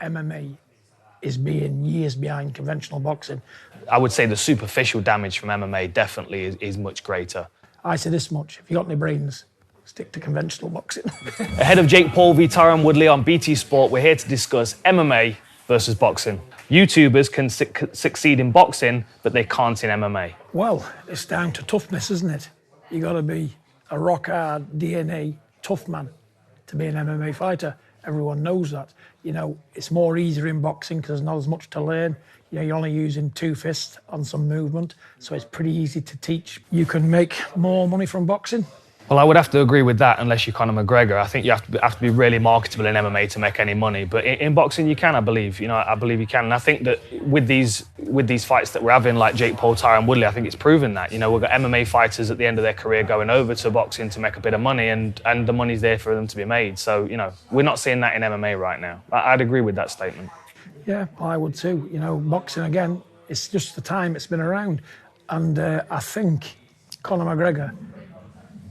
MMA is being years behind conventional boxing. I would say the superficial damage from MMA definitely is much greater. I say this much, if you got any brains, stick to conventional boxing. Ahead of Jake Paul v Tyron Woodley on BT Sport, we're here to discuss MMA versus boxing. YouTubers can succeed in boxing, but they can't in MMA. Well, it's down to toughness, isn't it? You got to be a rock-hard DNA tough man to be an MMA fighter. Everyone knows that. You know, it's more easier in boxing because there's not as much to learn. You know, you're only using 2 fists on some movement, so it's pretty easy to teach. You can make more money from boxing. Well, I would have to agree with that unless you're Conor McGregor. I think you have to be really marketable in MMA to make any money. But in boxing, you can, I believe. You know, I believe you can. And I think that with these fights that we're having, like Jake Paul, Tyron Woodley, I think it's proven that. You know, we've got MMA fighters at the end of their career going over to boxing to make a bit of money, and the money's there for them to be made. So, you know, we're not seeing that in MMA right now. I'd agree with that statement. Yeah, I would too. You know, boxing, again, it's just the time it's been around. And I think Conor McGregor,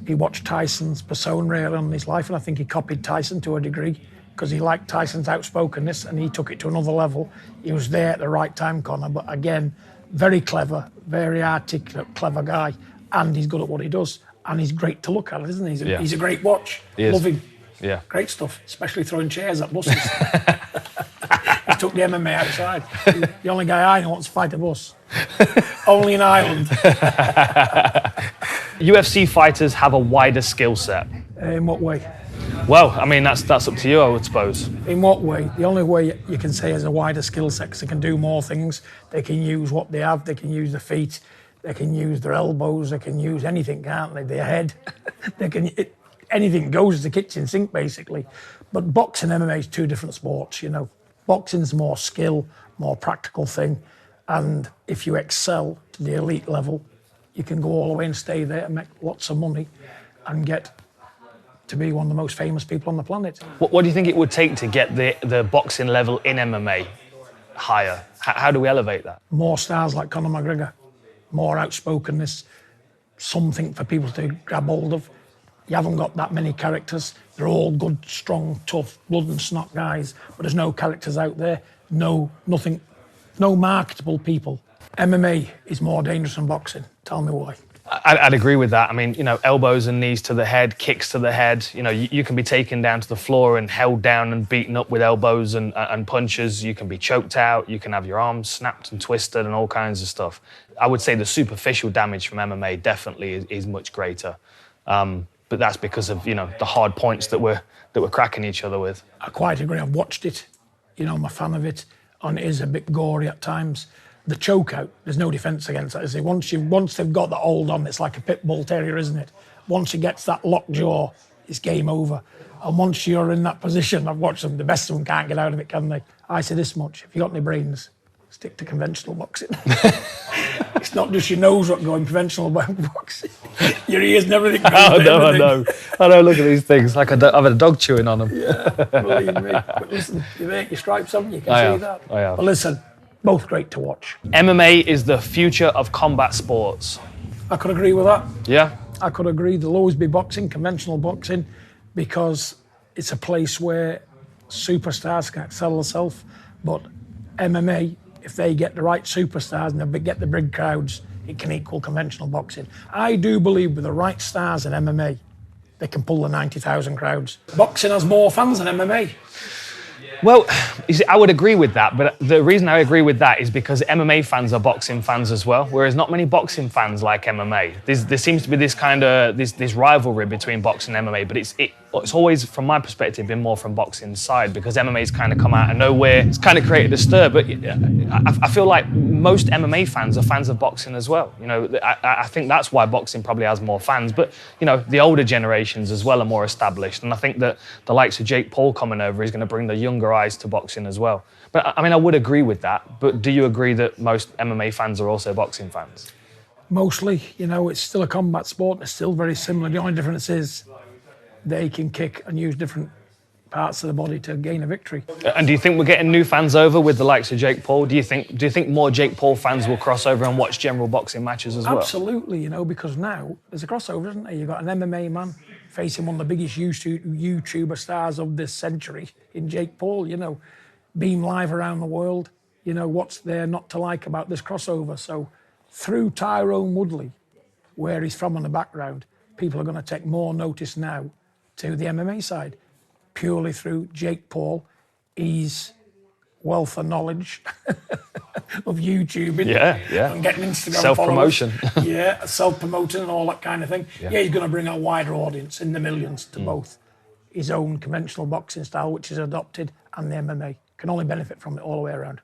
he watched Tyson's persona really on his life, and I think he copied Tyson to a degree because he liked Tyson's outspokenness and he took it to another level. He was there at the right time, Conor, but again, very clever, very articulate, clever guy, and he's good at what he does, and he's great to look at, isn't he? He's a great watch. Love him. Yeah. Great stuff, especially throwing chairs at buses. He took the MMA outside. The only guy I know wants to fight a bus. Only in Ireland. UFC fighters have a wider skill set. In what way? Well, I mean, that's up to you, I would suppose. In what way? The only way you can say is a wider skill set, because they can do more things. They can use what they have. They can use their feet. They can use their elbows. They can use anything, can't they? Their head. Anything goes as a kitchen sink, basically. But boxing and MMA is 2 different sports, you know. Boxing's more skill, more practical thing. And if you excel to the elite level, you can go all the way and stay there and make lots of money and get to be one of the most famous people on the planet. What do you think it would take to get the boxing level in MMA higher? How do we elevate that? More stars like Conor McGregor, more outspokenness, something for people to grab hold of. You haven't got that many characters. They're all good, strong, tough, blood and snot guys, but there's no characters out there, nothing, no marketable people. MMA is more dangerous than boxing. Tell me why. I'd agree with that. I mean, you know, elbows and knees to the head, kicks to the head. You know, you can be taken down to the floor and held down and beaten up with elbows and punches. You can be choked out. You can have your arms snapped and twisted and all kinds of stuff. I would say the superficial damage from MMA definitely is much greater. But that's because of, you know, the hard points that we're cracking each other with. I quite agree. I've watched it. You know, I'm a fan of it. And it is a bit gory at times. The choke out, there's no defence against that, is there? Once they've got that hold on, it's like a pit bull terrier, isn't it? Once it gets that locked jaw, it's game over. And once you're in that position, I've watched them, the best of them can't get out of it, can they? I say this much, if you got any brains, stick to conventional boxing. It's not just your nose what going conventional boxing. Your ears and everything goes I know. Look at these things, like I've had a dog chewing on them. Yeah, believe me. But listen, you make your stripes on, you can see that. I have. But listen, both great to watch. MMA is the future of combat sports. I could agree with that. Yeah? I could agree. There'll always be boxing, conventional boxing, because it's a place where superstars can excel themselves. But MMA, if they get the right superstars and they get the big crowds, it can equal conventional boxing. I do believe with the right stars in MMA, they can pull the 90,000 crowds. Boxing has more fans than MMA. Well, you see, I would agree with that, but the reason I agree with that is because MMA fans are boxing fans as well, whereas not many boxing fans like MMA. There seems to be this kind of this rivalry between boxing and MMA, but it's always, from my perspective, been more from boxing's side, because MMA's kind of come out of nowhere. It's kind of created a stir, but I feel like most MMA fans are fans of boxing as well. You know, I think that's why boxing probably has more fans, but you know, the older generations as well are more established, and I think that the likes of Jake Paul coming over is going to bring the younger eyes to boxing as well. But I mean, I would agree with that, but do you agree that most MMA fans are also boxing fans? Mostly, you know, it's still a combat sport. It's still very similar. The only difference is they can kick and use different parts of the body to gain a victory. And do you think we're getting new fans over with the likes of Jake Paul? Do you think more Jake Paul fans will cross over and watch general boxing matches as well? Absolutely, you know, because now there's a crossover, isn't there? You've got an MMA man facing one of the biggest YouTuber stars of this century in Jake Paul, you know. beam live around the world. You know, what's there not to like about this crossover? So through Tyrone Woodley, where he's from on the background, people are going to take more notice now to the MMA side, purely through Jake Paul. His wealth of knowledge of YouTubing, and getting Instagram self-promotion, self-promoting and all that kind of thing. Yeah, he's going to bring a wider audience in the millions to both his own conventional boxing style, which is adopted, and the MMA. Can only benefit from it all the way around.